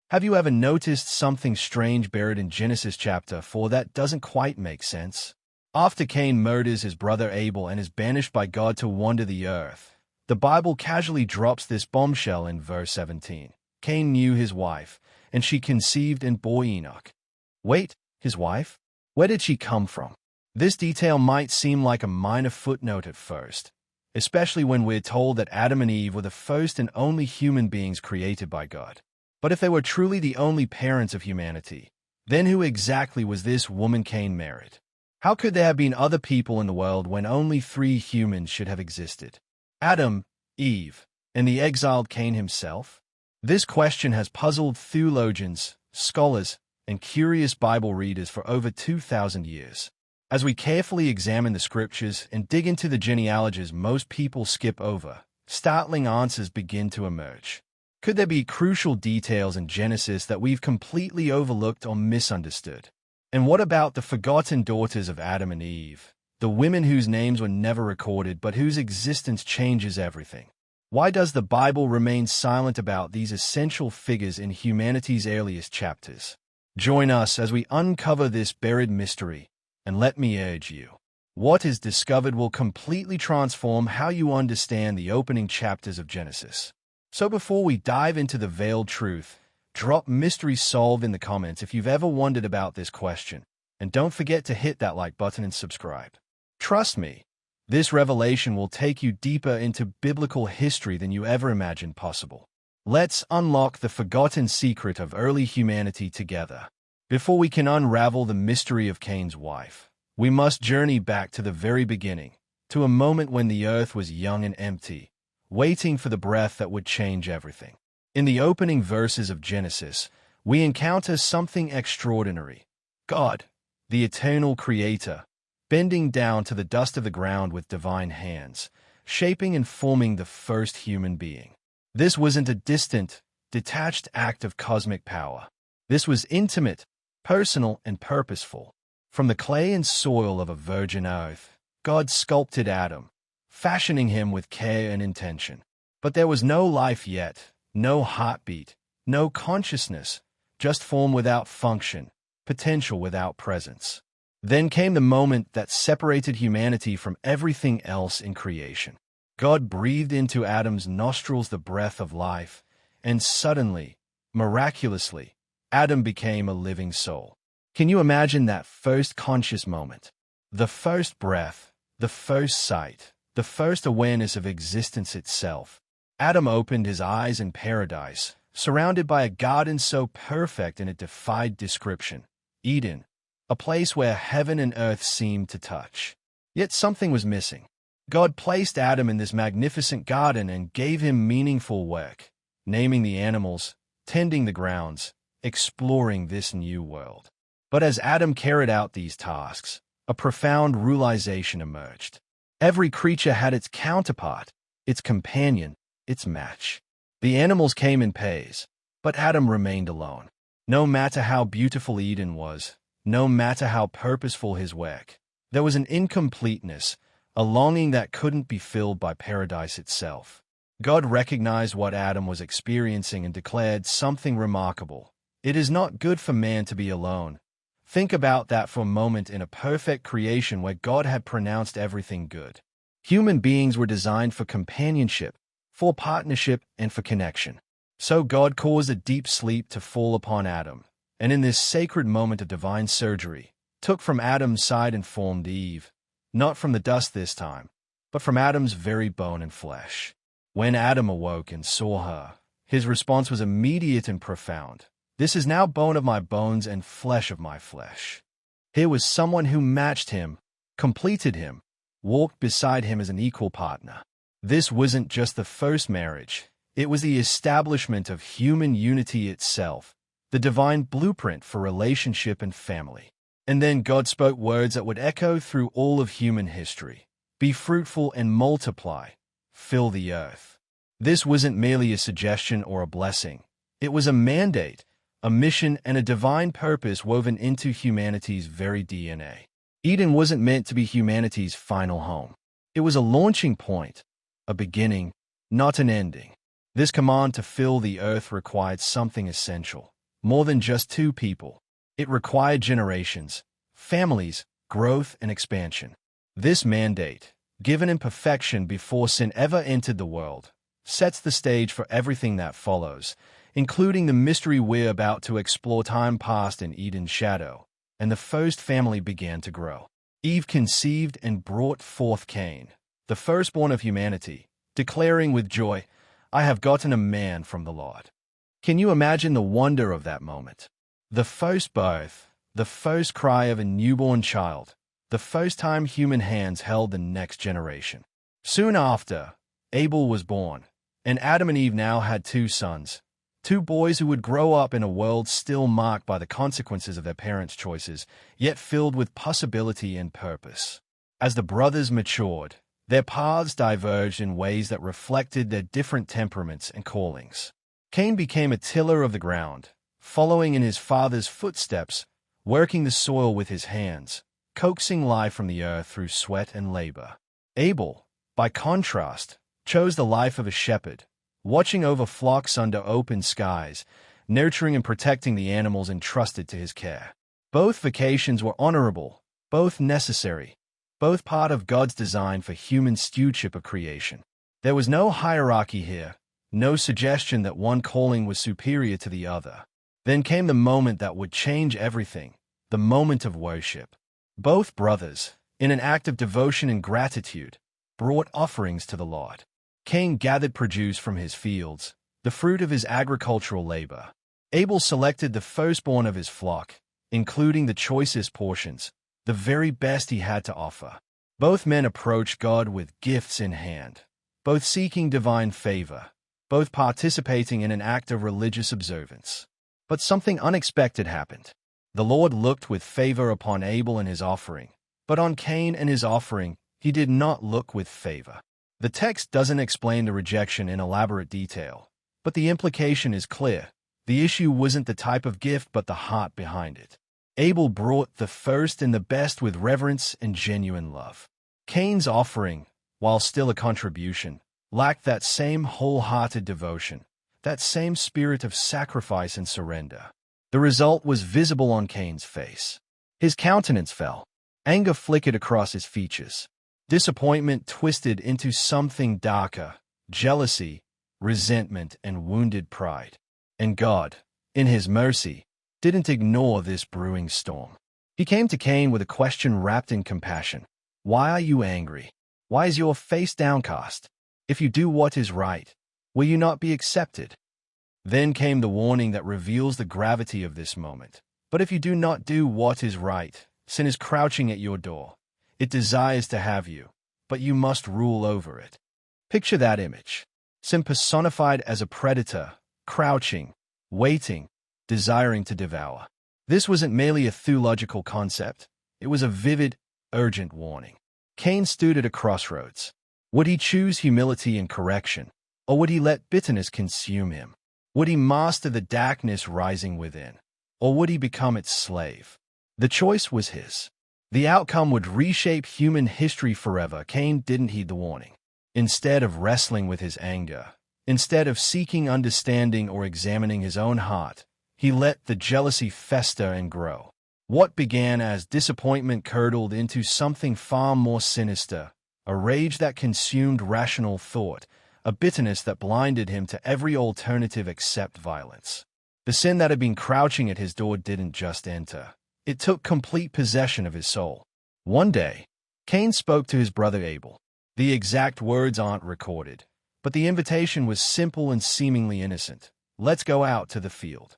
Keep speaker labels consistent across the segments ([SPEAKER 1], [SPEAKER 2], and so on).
[SPEAKER 1] Have you ever noticed something strange buried in Genesis chapter 4 that doesn't quite make sense? After Cain murders his brother Abel and is banished by God to wander the earth, the Bible casually drops this bombshell in verse 17. Cain knew his wife, and she conceived and bore Enoch. Wait, his wife? Where did she come from? This detail might seem like a minor footnote at first, especially when we're told that Adam and Eve were the first and only human beings created by God. But if they were truly the only parents of humanity, then who exactly was this woman Cain married? How could there have been other people in the world when only 3 humans should have existed? Adam, Eve, and the exiled Cain himself? This question has puzzled theologians, scholars, and curious Bible readers for over 2,000 years. As we carefully examine the scriptures and dig into the genealogies most people skip over, startling answers begin to emerge. Could there be crucial details in Genesis that we've completely overlooked or misunderstood? And what about the forgotten daughters of Adam and Eve, the women whose names were never recorded but whose existence changes everything? Why does the Bible remain silent about these essential figures in humanity's earliest chapters? Join us as we uncover this buried mystery, and let me urge you, what is discovered will completely transform how you understand the opening chapters of Genesis. So before we dive into the veiled truth, drop mystery solved in the comments if you've ever wondered about this question, and don't forget to hit that like button and subscribe. Trust me, this revelation will take you deeper into biblical history than you ever imagined possible. Let's unlock the forgotten secret of early humanity together. Before we can unravel the mystery of Cain's wife, we must journey back to the very beginning, to a moment when the earth was young and empty, waiting for the breath that would change everything. In the opening verses of Genesis, we encounter something extraordinary. God, the eternal creator, bending down to the dust of the ground with divine hands, shaping and forming the first human being. This wasn't a distant, detached act of cosmic power. This was intimate, personal, and purposeful. From the clay and soil of a virgin earth, God sculpted Adam, fashioning him with care and intention. But there was no life yet, no heartbeat, no consciousness, just form without function, potential without presence. Then came the moment that separated humanity from everything else in creation. God breathed into Adam's nostrils the breath of life, and suddenly, miraculously, Adam became a living soul. Can you imagine that first conscious moment? The first breath, the first sight, the first awareness of existence itself. Adam opened his eyes in paradise, surrounded by a garden so perfect and it defied description. Eden, a place where heaven and earth seemed to touch. Yet something was missing. God placed Adam in this magnificent garden and gave him meaningful work, naming the animals, tending the grounds, exploring this new world. But as Adam carried out these tasks, a profound realization emerged. Every creature had its counterpart, its companion, its match. The animals came in pairs, but Adam remained alone. No matter how beautiful Eden was, no matter how purposeful his work, there was an incompleteness, a longing that couldn't be filled by paradise itself. God recognized what Adam was experiencing and declared something remarkable. It is not good for man to be alone. Think about that for a moment in a perfect creation where God had pronounced everything good. Human beings were designed for companionship, for partnership, and for connection. So God caused a deep sleep to fall upon Adam, and in this sacred moment of divine surgery, took from Adam's side and formed Eve, not from the dust this time, but from Adam's very bone and flesh. When Adam awoke and saw her, his response was immediate and profound. This is now bone of my bones and flesh of my flesh. Here was someone who matched him, completed him, walked beside him as an equal partner. This wasn't just the first marriage, it was the establishment of human unity itself, the divine blueprint for relationship and family. And then God spoke words that would echo through all of human history. Be fruitful and multiply, fill the earth. This wasn't merely a suggestion or a blessing. It was a mandate, a mission, and a divine purpose woven into humanity's very DNA. Eden wasn't meant to be humanity's final home. It was a launching point, a beginning, not an ending. This command to fill the earth required something essential, more than just two people. It required generations, families, growth, and expansion. This mandate, given in perfection before sin ever entered the world, sets the stage for everything that follows, including the mystery we're about to explore. Time passed in Eden's shadow, and the first family began to grow. Eve conceived and brought forth Cain, the firstborn of humanity, declaring with joy, "I have gotten a man from the Lord." Can you imagine the wonder of that moment? The first birth, the first cry of a newborn child, the first time human hands held the next generation. Soon after, Abel was born, and Adam and Eve now had two sons, two boys who would grow up in a world still marked by the consequences of their parents' choices, yet filled with possibility and purpose. As the brothers matured, their paths diverged in ways that reflected their different temperaments and callings. Cain became a tiller of the ground, following in his father's footsteps, working the soil with his hands, coaxing life from the earth through sweat and labor. Abel, by contrast, chose the life of a shepherd, watching over flocks under open skies, nurturing and protecting the animals entrusted to his care. Both vocations were honorable, both necessary, both part of God's design for human stewardship of creation. There was no hierarchy here, no suggestion that one calling was superior to the other. Then came the moment that would change everything, the moment of worship. Both brothers, in an act of devotion and gratitude, brought offerings to the Lord. Cain gathered produce from his fields, the fruit of his agricultural labor. Abel selected the firstborn of his flock, including the choicest portions, the very best he had to offer. Both men approached God with gifts in hand, both seeking divine favor, both participating in an act of religious observance. But something unexpected happened. The Lord looked with favor upon Abel and his offering, but on Cain and his offering he did not look with favor. The text doesn't explain the rejection in elaborate detail, but the implication is clear. The issue wasn't the type of gift but the heart behind it. Abel brought the first and the best with reverence and genuine love. Cain's offering, while still a contribution, lacked that same wholehearted devotion, that same spirit of sacrifice and surrender. The result was visible on Cain's face. His countenance fell. Anger flickered across his features. Disappointment twisted into something darker, jealousy, resentment, and wounded pride. And God, in his mercy, didn't ignore this brewing storm. He came to Cain with a question wrapped in compassion. "Why are you angry? Why is your face downcast? If you do what is right, will you not be accepted?" Then came the warning that reveals the gravity of this moment. "But if you do not do what is right, sin is crouching at your door. It desires to have you, but you must rule over it." Picture that image. Sin personified as a predator, crouching, waiting, desiring to devour. This wasn't merely a theological concept. It was a vivid, urgent warning. Cain stood at a crossroads. Would he choose humility and correction, or would he let bitterness consume him? Would he master the darkness rising within, or would he become its slave? The choice was his. The outcome would reshape human history forever. Cain didn't heed the warning. Instead of wrestling with his anger, instead of seeking understanding or examining his own heart, he let the jealousy fester and grow. What began as disappointment curdled into something far more sinister, a rage that consumed rational thought, a bitterness that blinded him to every alternative except violence. The sin that had been crouching at his door didn't just enter. It took complete possession of his soul. One day, Cain spoke to his brother Abel. The exact words aren't recorded, but the invitation was simple and seemingly innocent. "Let's go out to the field."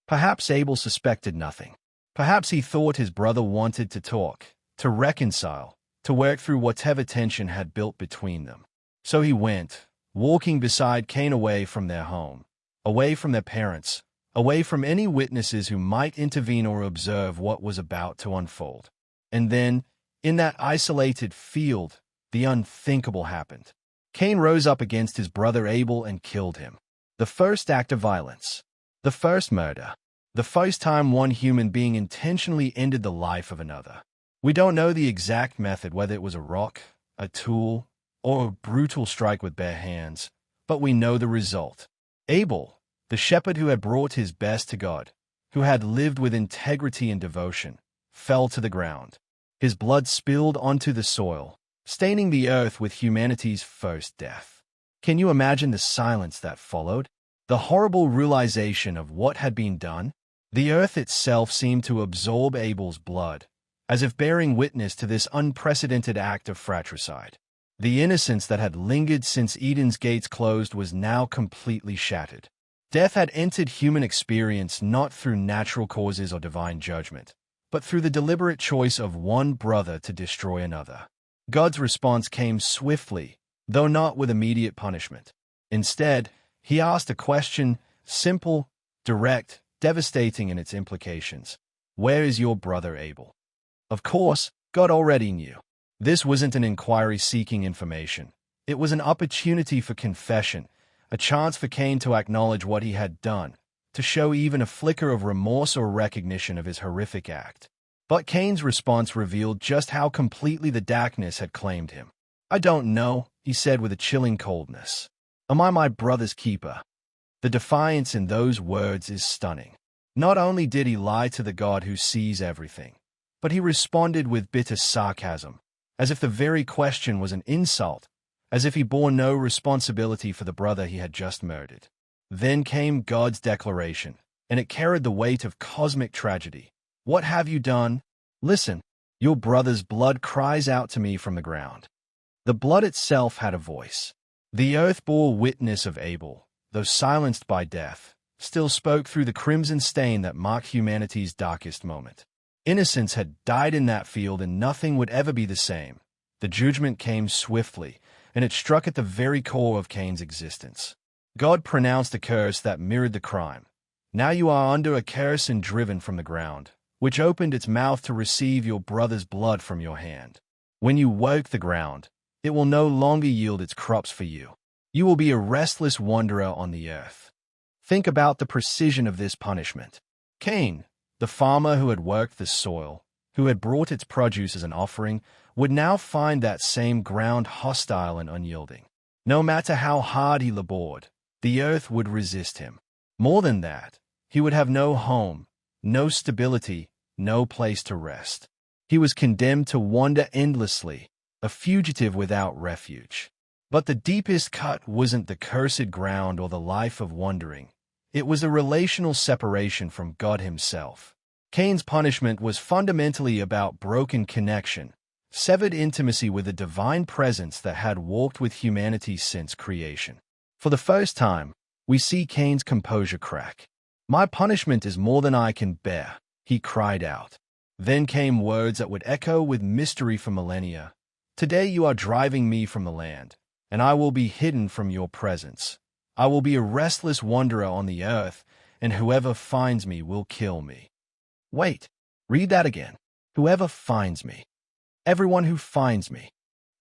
[SPEAKER 1] Perhaps Abel suspected nothing. Perhaps he thought his brother wanted to talk, to reconcile, to work through whatever tension had built between them. So he went, walking beside Cain, away from their home, away from their parents, away from any witnesses who might intervene or observe what was about to unfold. And then, in that isolated field, the unthinkable happened. Cain rose up against his brother Abel and killed him. The first act of violence. The first murder. The first time one human being intentionally ended the life of another. We don't know the exact method, whether it was a rock, a tool, or a brutal strike with bare hands, but we know the result. Abel, the shepherd who had brought his best to God, who had lived with integrity and devotion, fell to the ground. His blood spilled onto the soil, staining the earth with humanity's first death. Can you imagine the silence that followed? The horrible realization of what had been done? The earth itself seemed to absorb Abel's blood, as if bearing witness to this unprecedented act of fratricide. The innocence that had lingered since Eden's gates closed was now completely shattered. Death had entered human experience not through natural causes or divine judgment, but through the deliberate choice of one brother to destroy another. God's response came swiftly, though not with immediate punishment. Instead, he asked a question, simple, direct, devastating in its implications. Where is your brother Abel? Of course, God already knew. This wasn't an inquiry seeking information. It was an opportunity for confession, a chance for Cain to acknowledge what he had done, to show even a flicker of remorse or recognition of his horrific act. But Cain's response revealed just how completely the darkness had claimed him. I don't know, he said with a chilling coldness. Am I my brother's keeper? The defiance in those words is stunning. Not only did he lie to the God who sees everything, but he responded with bitter sarcasm, as if the very question was an insult, as if he bore no responsibility for the brother he had just murdered. Then came God's declaration, and it carried the weight of cosmic tragedy. What have you done? Listen, your brother's blood cries out to me from the ground. The blood itself had a voice. The earth bore witness of Abel, though silenced by death, still spoke through the crimson stain that marked humanity's darkest moment. Innocence had died in that field, and nothing would ever be the same. The judgment came swiftly, and it struck at the very core of Cain's existence. God pronounced a curse that mirrored the crime. Now you are under a curse and driven from the ground, which opened its mouth to receive your brother's blood from your hand. When you work the ground, it will no longer yield its crops for you. You will be a restless wanderer on the earth. Think about the precision of this punishment. Cain, the farmer who had worked the soil, who had brought its produce as an offering, would now find that same ground hostile and unyielding. No matter how hard he labored, the earth would resist him. More than that, he would have no home, no stability, no place to rest. He was condemned to wander endlessly, a fugitive without refuge. But the deepest cut wasn't the cursed ground or the life of wandering. It was a relational separation from God himself. Cain's punishment was fundamentally about broken connection, severed intimacy with a divine presence that had walked with humanity since creation. For the first time, we see Cain's composure crack. My punishment is more than I can bear, he cried out. Then came words that would echo with mystery for millennia. Today you are driving me from the land, and I will be hidden from your presence. I will be a restless wanderer on the earth, and whoever finds me will kill me. Wait, read that again. Whoever finds me. Everyone who finds me.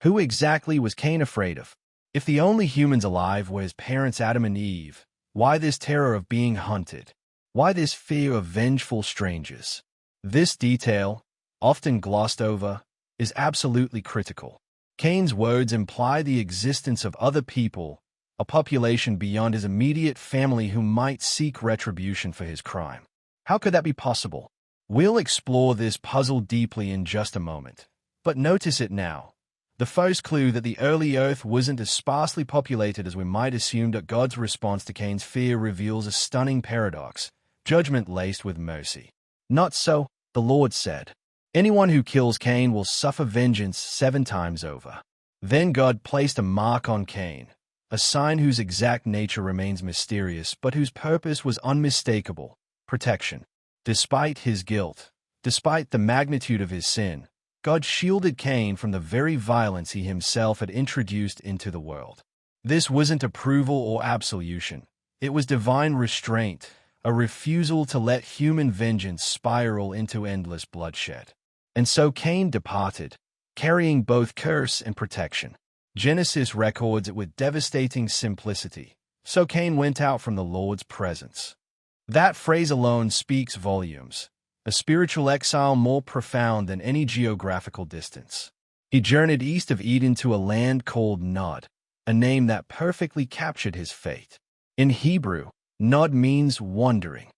[SPEAKER 1] Who exactly was Cain afraid of? If the only humans alive were his parents Adam and Eve, why this terror of being hunted? Why this fear of vengeful strangers? This detail, often glossed over, is absolutely critical. Cain's words imply the existence of other people, a population beyond his immediate family who might seek retribution for his crime. How could that be possible? We'll explore this puzzle deeply in just a moment. But notice it now. The first clue that the early earth wasn't as sparsely populated as we might assume, that God's response to Cain's fear reveals a stunning paradox, judgment laced with mercy. Not so, the Lord said. Anyone who kills Cain will suffer vengeance 7 times over. Then God placed a mark on Cain, a sign whose exact nature remains mysterious but whose purpose was unmistakable: protection. Despite his guilt, despite the magnitude of his sin, God shielded Cain from the very violence he himself had introduced into the world. This wasn't approval or absolution. It was divine restraint, a refusal to let human vengeance spiral into endless bloodshed. And so Cain departed, carrying both curse and protection. Genesis records it with devastating simplicity. So Cain went out from the Lord's presence. That phrase alone speaks volumes, a spiritual exile more profound than any geographical distance. He journeyed east of Eden to a land called Nod, a name that perfectly captured his fate. In Hebrew, Nod means wandering.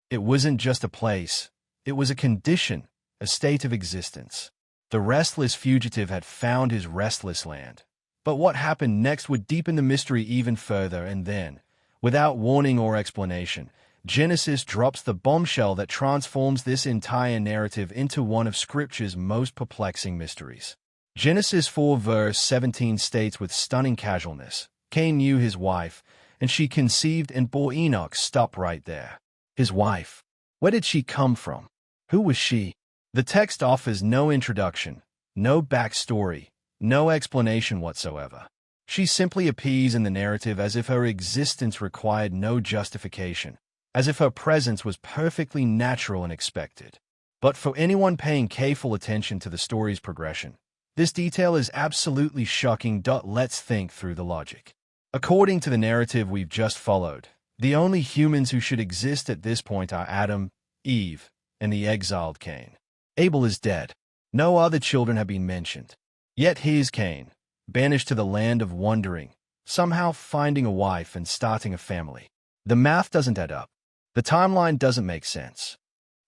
[SPEAKER 1] It wasn't just a place. It was a condition, a state of existence. The restless fugitive had found his restless land. But what happened next would deepen the mystery even further, and then, without warning or explanation, Genesis drops the bombshell that transforms this entire narrative into one of Scripture's most perplexing mysteries. Genesis 4 verse 17 states with stunning casualness, Cain knew his wife, and she conceived and bore Enoch. Stop right there. His wife. Where did she come from? Who was she? The text offers no introduction, no backstory, no explanation whatsoever. She simply appears in the narrative as if her existence required no justification, as if her presence was perfectly natural and expected. But for anyone paying careful attention to the story's progression, this detail is absolutely shocking. Let's think through the logic. According to the narrative we've just followed, the only humans who should exist at this point are Adam, Eve, and the exiled Cain. Abel is dead. No other children have been mentioned. Yet here's Cain, banished to the land of wandering, somehow finding a wife and starting a family. The math doesn't add up. The timeline doesn't make sense.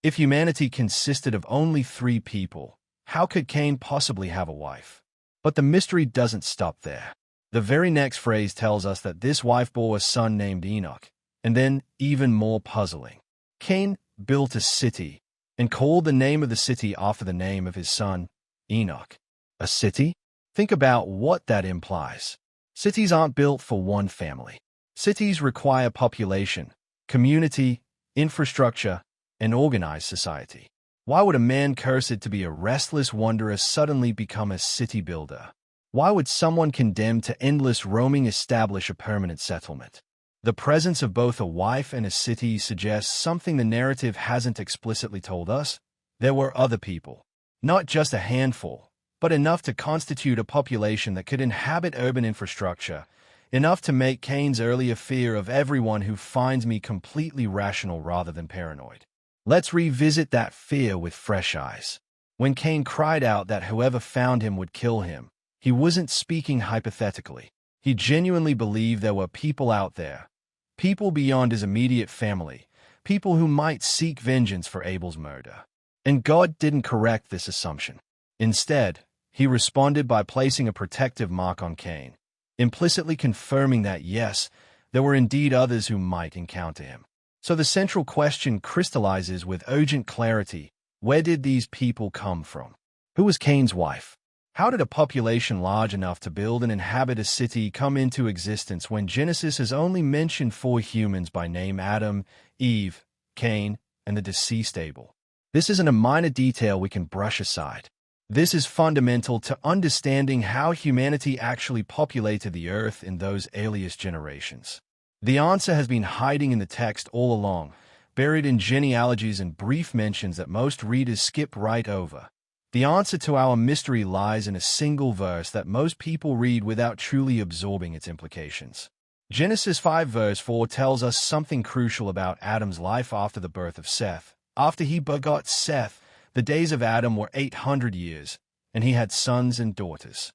[SPEAKER 1] If humanity consisted of only 3 people, how could Cain possibly have a wife? But the mystery doesn't stop there. The very next phrase tells us that this wife bore a son named Enoch, and then, even more puzzling, Cain built a city and called the name of the city after the name of his son, Enoch. A city? Think about what that implies. Cities aren't built for one family. Cities require population, community, infrastructure, and organized society. Why would a man cursed to be a restless wanderer suddenly become a city builder? Why would someone condemned to endless roaming establish a permanent settlement? The presence of both a wife and a city suggests something the narrative hasn't explicitly told us. There were other people, not just a handful, but enough to constitute a population that could inhabit urban infrastructure, enough to make Cain's earlier fear of everyone who finds me completely rational rather than paranoid. Let's revisit that fear with fresh eyes. When Cain cried out that whoever found him would kill him, he wasn't speaking hypothetically. He genuinely believed there were people out there, people beyond his immediate family, people who might seek vengeance for Abel's murder. And God didn't correct this assumption. Instead, he responded by placing a protective mark on Cain, implicitly confirming that yes, there were indeed others who might encounter him. So the central question crystallizes with urgent clarity: where did these people come from? Who was Cain's wife? How did a population large enough to build and inhabit a city come into existence when Genesis has only mentioned 4 humans by name: Adam, Eve, Cain, and the deceased Abel? This isn't a minor detail we can brush aside. This is fundamental to understanding how humanity actually populated the earth in those earliest generations. The answer has been hiding in the text all along, buried in genealogies and brief mentions that most readers skip right over. The answer to our mystery lies in a single verse that most people read without truly absorbing its implications. Genesis 5 verse 4 tells us something crucial about Adam's life after the birth of Seth. After he begot Seth, the days of Adam were 800 years, and he had sons and daughters.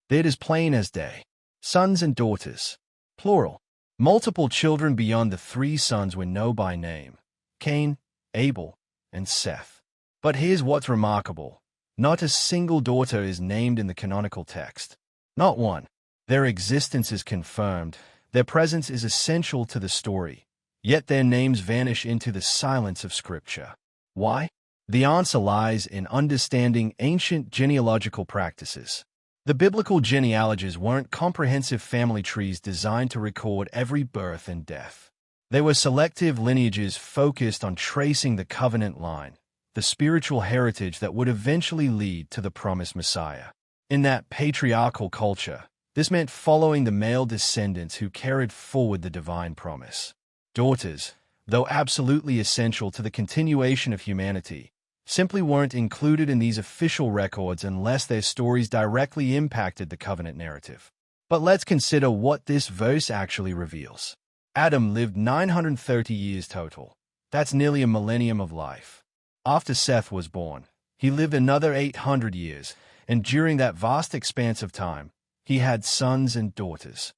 [SPEAKER 1] They're as plain as day. Sons and daughters. Plural. Multiple children beyond the 3 sons we know by name: Cain, Abel, and Seth. But here's what's remarkable. Not a single daughter is named in the canonical text. Not one. Their existence is confirmed. Their presence is essential to the story. Yet their names vanish into the silence of Scripture. Why? The answer lies in understanding ancient genealogical practices. The biblical genealogies weren't comprehensive family trees designed to record every birth and death. They were selective lineages focused on tracing the covenant line, the spiritual heritage that would eventually lead to the promised Messiah. In that patriarchal culture, this meant following the male descendants who carried forward the divine promise. Daughters, though absolutely essential to the continuation of humanity, simply weren't included in these official records unless their stories directly impacted the covenant narrative. But let's consider what this verse actually reveals. Adam lived 930 years total. That's nearly a millennium of life. After Seth was born, he lived another 800 years, and during that vast expanse of time, he had sons and daughters.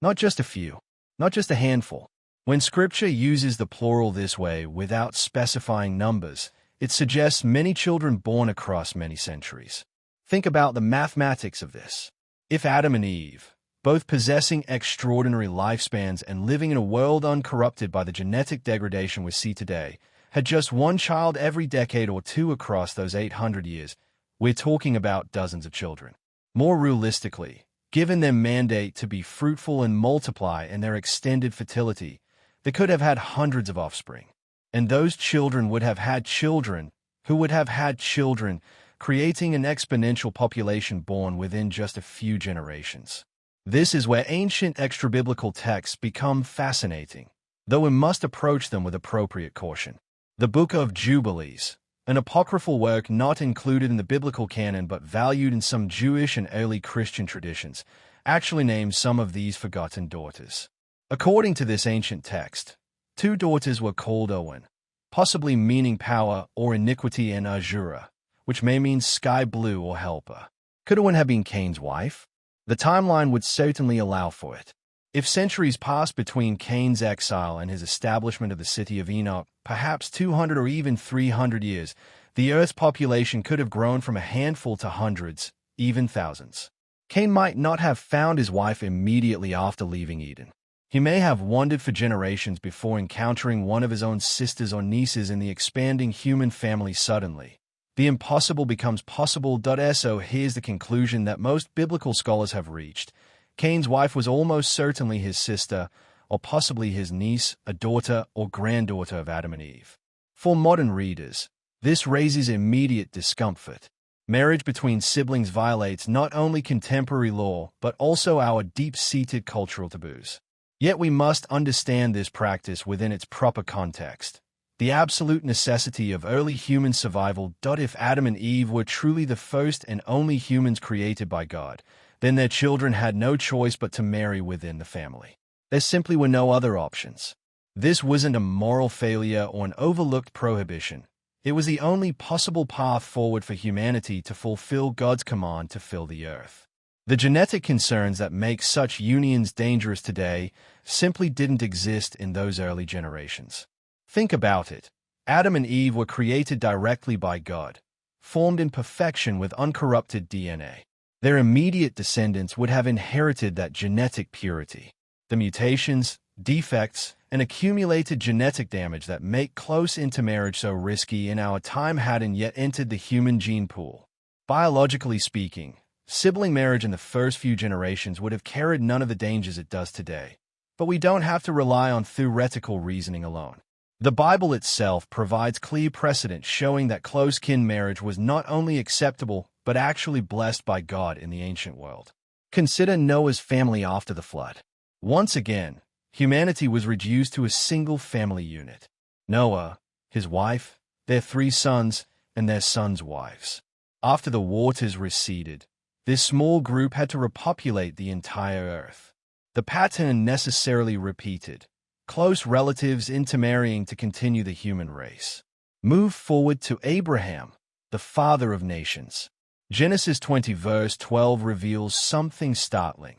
[SPEAKER 1] Not just a few, not just a handful, When Scripture uses the plural this way without specifying numbers, it suggests many children born across many centuries. Think about the mathematics of this. If Adam and Eve, both possessing extraordinary lifespans and living in a world uncorrupted by the genetic degradation we see today, had just one child every decade or two across those 800 years, we're talking about dozens of children. More realistically, given their mandate to be fruitful and multiply and their extended fertility, they could have had hundreds of offspring. And those children would have had children who would have had children, creating an exponential population born within just a few generations. This is where ancient extra-biblical texts become fascinating, though we must approach them with appropriate caution. The Book of Jubilees, an apocryphal work not included in the biblical canon but valued in some Jewish and early Christian traditions, actually names some of these forgotten daughters. According to this ancient text, 2 daughters were called Owen, possibly meaning power or iniquity, and Azura, which may mean sky blue or helper. Could Owen have been Cain's wife? The timeline would certainly allow for it. If centuries passed between Cain's exile and his establishment of the city of Enoch, perhaps 200 or even 300 years, the Earth's population could have grown from a handful to hundreds, even thousands. Cain might not have found his wife immediately after leaving Eden. He may have wandered for generations before encountering one of his own sisters or nieces in the expanding human family suddenly. The impossible becomes possible. So here's the conclusion that most biblical scholars have reached. Cain's wife was almost certainly his sister, or possibly his niece, a daughter or granddaughter of Adam and Eve. For modern readers, this raises immediate discomfort. Marriage between siblings violates not only contemporary law, but also our deep-seated cultural taboos. Yet we must understand this practice within its proper context. The absolute necessity of early human survival. If Adam and Eve were truly the first and only humans created by God, then their children had no choice but to marry within the family. There simply were no other options. This wasn't a moral failure or an overlooked prohibition. It was the only possible path forward for humanity to fulfill God's command to fill the earth. The genetic concerns that make such unions dangerous today simply didn't exist in those early generations. Think about it. Adam and Eve were created directly by God, formed in perfection with uncorrupted DNA. Their immediate descendants would have inherited that genetic purity. The mutations, defects, and accumulated genetic damage that make close intermarriage so risky in our time hadn't yet entered the human gene pool. Biologically speaking, sibling marriage in the first few generations would have carried none of the dangers it does today. But we don't have to rely on theoretical reasoning alone. The Bible itself provides clear precedent showing that close kin marriage was not only acceptable, but actually blessed by God in the ancient world. Consider Noah's family after the flood. Once again, humanity was reduced to a single family unit. Noah, his wife, their 3 sons, and their sons' wives. After the waters receded, this small group had to repopulate the entire earth. The pattern necessarily repeated. Close relatives intermarrying to continue the human race. Move forward to Abraham, the father of nations. Genesis 20 verse 12 reveals something startling.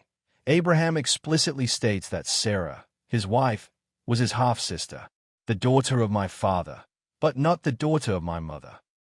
[SPEAKER 1] Abraham explicitly states that Sarah, his wife, was his half-sister, the daughter of my father, but not the daughter of my mother.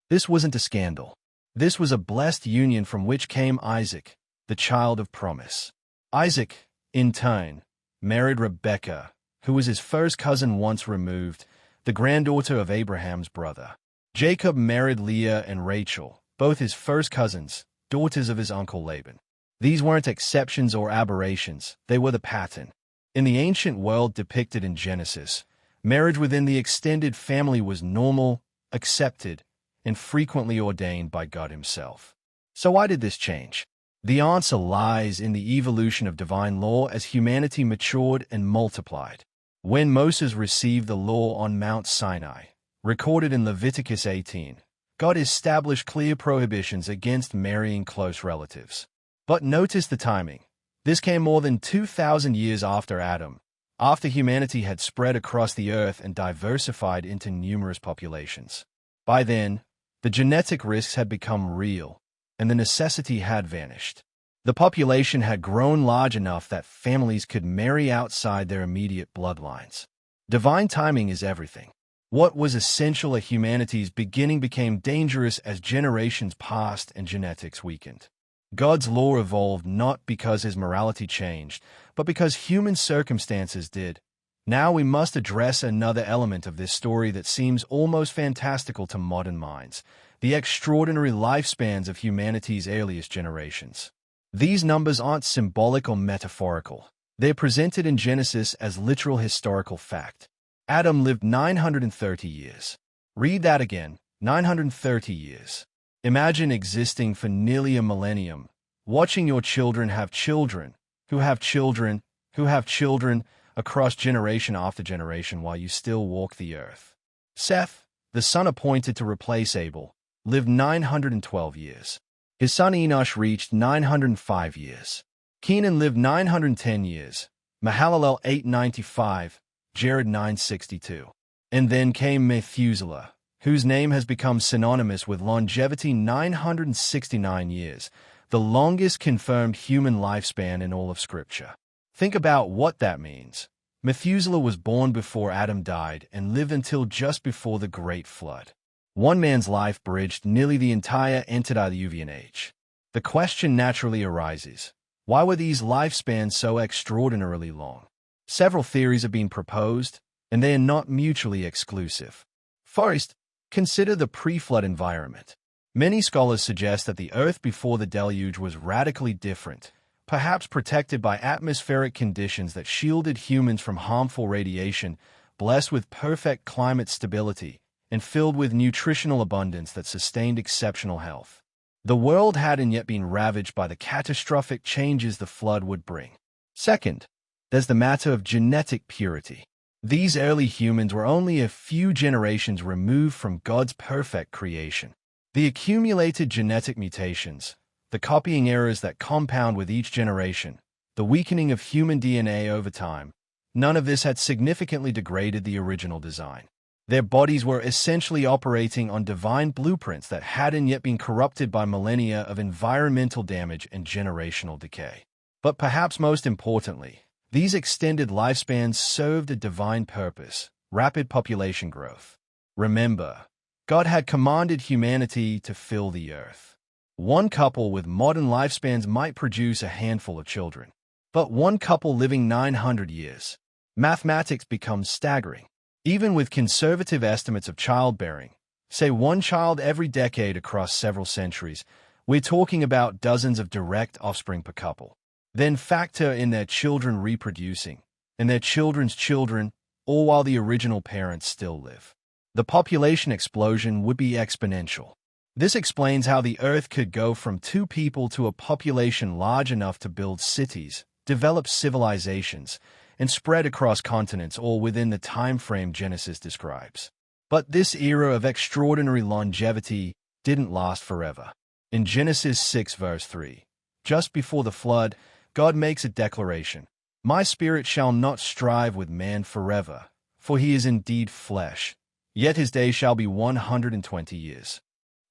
[SPEAKER 1] This wasn't a scandal. This was a blessed union from which came Isaac, the child of promise. Isaac, in turn, married Rebekah, who was his first cousin once removed, the granddaughter of Abraham's brother. Jacob married Leah and Rachel, both his first cousins, daughters of his uncle Laban. These weren't exceptions or aberrations, they were the pattern. In the ancient world depicted in Genesis, marriage within the extended family was normal, accepted, and frequently ordained by God himself. So why did this change? The answer lies in the evolution of divine law as humanity matured and multiplied. When Moses received the law on Mount Sinai, recorded in Leviticus 18, God established clear prohibitions against marrying close relatives. But notice the timing. This came more than 2,000 years after Adam, after humanity had spread across the earth and diversified into numerous populations. By then, the genetic risks had become real, and the necessity had vanished. The population had grown large enough that families could marry outside their immediate bloodlines. Divine timing is everything. What was essential at humanity's beginning became dangerous as generations passed and genetics weakened. God's law evolved not because his morality changed, but because human circumstances did. Now we must address another element of this story that seems almost fantastical to modern minds: the extraordinary lifespans of humanity's earliest generations. These numbers aren't symbolic or metaphorical. They're presented in Genesis as literal historical fact. Adam lived 930 years. Read that again, 930 years. Imagine existing for nearly a millennium, watching your children have children, who have children, who have children, across generation after generation while you still walk the earth. Seth, the son appointed to replace Abel, lived 912 years. His son Enosh reached 905 years. Kenan lived 910 years. Mahalalel 895, Jared 962. And then came Methuselah, whose name has become synonymous with longevity, 969 years, the longest confirmed human lifespan in all of Scripture. Think about what that means. Methuselah was born before Adam died and lived until just before the Great Flood. One man's life bridged nearly the entire antediluvian age. The question naturally arises: why were these lifespans so extraordinarily long? Several theories have been proposed, and they are not mutually exclusive. First, consider the pre-flood environment. Many scholars suggest that the earth before the deluge was radically different, perhaps protected by atmospheric conditions that shielded humans from harmful radiation, blessed with perfect climate stability, and filled with nutritional abundance that sustained exceptional health. The world hadn't yet been ravaged by the catastrophic changes the flood would bring. Second, there's the matter of genetic purity. These early humans were only a few generations removed from God's perfect creation. The accumulated genetic mutations, the copying errors that compound with each generation, the weakening of human DNA over time, none of this had significantly degraded the original design. Their bodies were essentially operating on divine blueprints that hadn't yet been corrupted by millennia of environmental damage and generational decay. But perhaps most importantly, these extended lifespans served a divine purpose: rapid population growth. Remember, God had commanded humanity to fill the earth. One couple with modern lifespans might produce a handful of children. But one couple living 900 years. Mathematics becomes staggering. Even with conservative estimates of childbearing, say one child every decade across several centuries, we're talking about dozens of direct offspring per couple. Then factor in their children reproducing, and their children's children, all while the original parents still live. The population explosion would be exponential. This explains how the Earth could go from 2 people to a population large enough to build cities, develop civilizations, and spread across continents, all within the time frame Genesis describes. But this era of extraordinary longevity didn't last forever. In Genesis 6 verse 3, just before the flood, God makes a declaration: "My spirit shall not strive with man forever, for he is indeed flesh, yet his day shall be 120 years."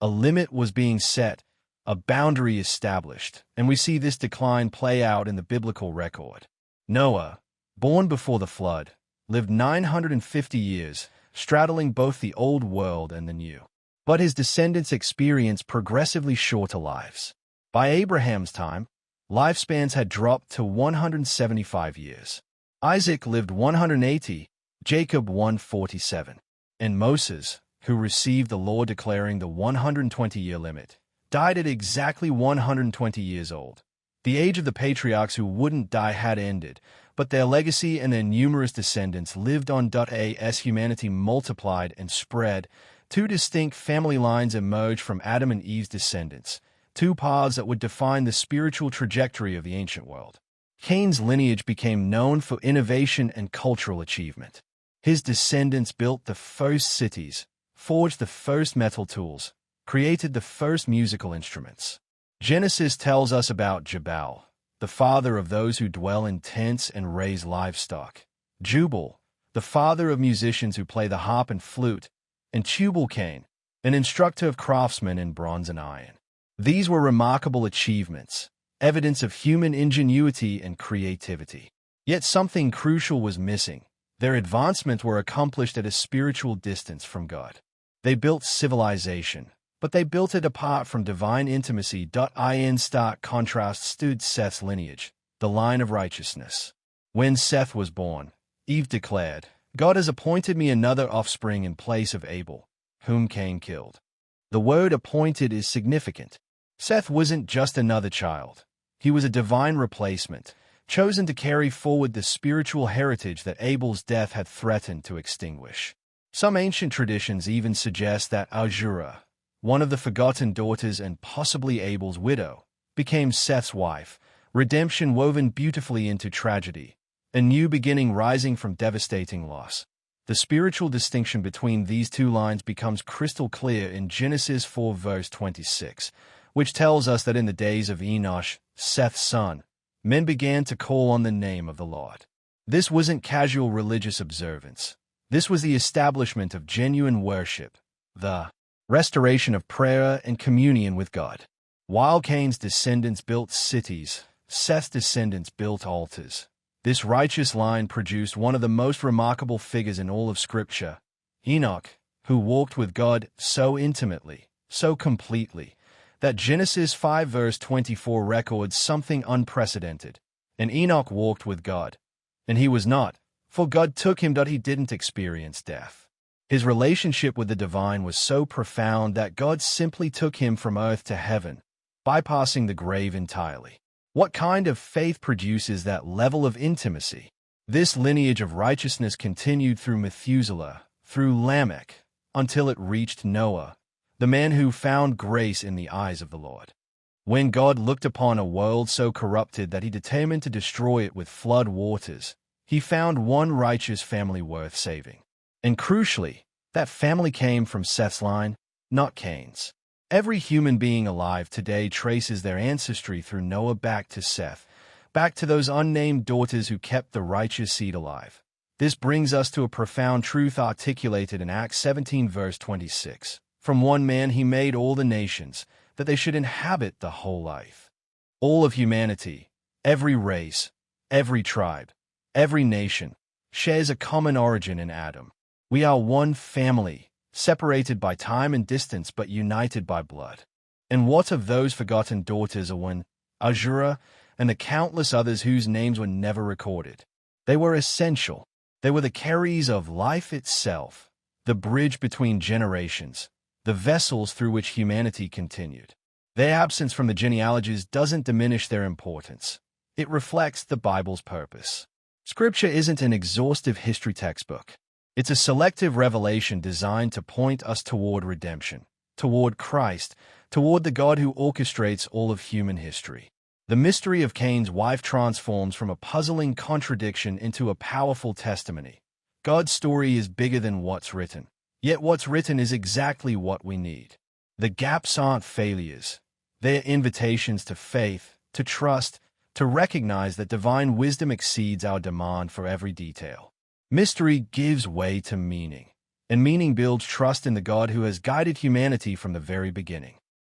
[SPEAKER 1] A limit was being set, a boundary established, and we see this decline play out in the biblical record. Noah, born before the flood, lived 950 years, straddling both the old world and the new. But his descendants experienced progressively shorter lives. By Abraham's time, lifespans had dropped to 175 years. Isaac lived 180, Jacob 147. And Moses, who received the law declaring the 120-year limit, died at exactly 120 years old. The age of the patriarchs who wouldn't die had ended, but their legacy and their numerous descendants lived on. As humanity multiplied and spread, 2 distinct family lines emerged from Adam and Eve's descendants, 2 paths that would define the spiritual trajectory of the ancient world. Cain's lineage became known for innovation and cultural achievement. His descendants built the first cities, forged the first metal tools, created the first musical instruments. Genesis tells us about Jabal, the father of those who dwell in tents and raise livestock; Jubal, the father of musicians who play the harp and flute; and Tubal-Cain, an instructor of craftsmen in bronze and iron. These were remarkable achievements, evidence of human ingenuity and creativity. Yet something crucial was missing: Their advancements were accomplished at a spiritual distance from God. They built civilization, but they built it apart from divine intimacy. In stark contrast stood Seth's lineage, the line of righteousness. When Seth was born, Eve declared, "God has appointed me another offspring in place of Abel, whom Cain killed." The word appointed is significant. Seth wasn't just another child. He was a divine replacement, chosen to carry forward the spiritual heritage that Abel's death had threatened to extinguish. Some ancient traditions even suggest that Ahura, one of the forgotten daughters and possibly Abel's widow, became Seth's wife, redemption woven beautifully into tragedy, a new beginning rising from devastating loss. The spiritual distinction between these two lines becomes crystal clear in Genesis 4 verse 26, which tells us that in the days of Enosh, Seth's son, men began to call on the name of the Lord. This wasn't casual religious observance. This was the establishment of genuine worship, the restoration of prayer and communion with God. While Cain's descendants built cities, Seth's descendants built altars. This righteous line produced one of the most remarkable figures in all of Scripture, Enoch, who walked with God so intimately, so completely, that Genesis 5 verse 24 records something unprecedented. And Enoch walked with God, and he was not, for God took him that he didn't experience death. His relationship with the divine was so profound that God simply took him from earth to heaven, bypassing the grave entirely. What kind of faith produces that level of intimacy? This lineage of righteousness continued through Methuselah, through Lamech, until it reached Noah, the man who found grace in the eyes of the Lord. When God looked upon a world so corrupted that he determined to destroy it with flood waters, he found one righteous family worth saving. And crucially, that family came from Seth's line, not Cain's. Every human being alive today traces their ancestry through Noah back to Seth, back to those unnamed daughters who kept the righteous seed alive. This brings us to a profound truth articulated in Acts 17 verse 26. From one man he made all the nations, that they should inhabit the whole life. All of humanity, every race, every tribe, every nation, shares a common origin in Adam. We are one family, separated by time and distance but united by blood. And what of those forgotten daughters of one, Ahura, and the countless others whose names were never recorded? They were essential. They were the carriers of life itself, the bridge between generations, the vessels through which humanity continued. Their absence from the genealogies doesn't diminish their importance. It reflects the Bible's purpose. Scripture isn't an exhaustive history textbook. It's a selective revelation designed to point us toward redemption, toward Christ, toward the God who orchestrates all of human history. The mystery of Cain's wife transforms from a puzzling contradiction into a powerful testimony. God's story is bigger than what's written, yet what's written is exactly what we need. The gaps aren't failures. They're invitations to faith, to trust, to recognize that divine wisdom exceeds our demand for every detail. Mystery gives way to meaning, and meaning builds trust in the God who has guided humanity from the very beginning.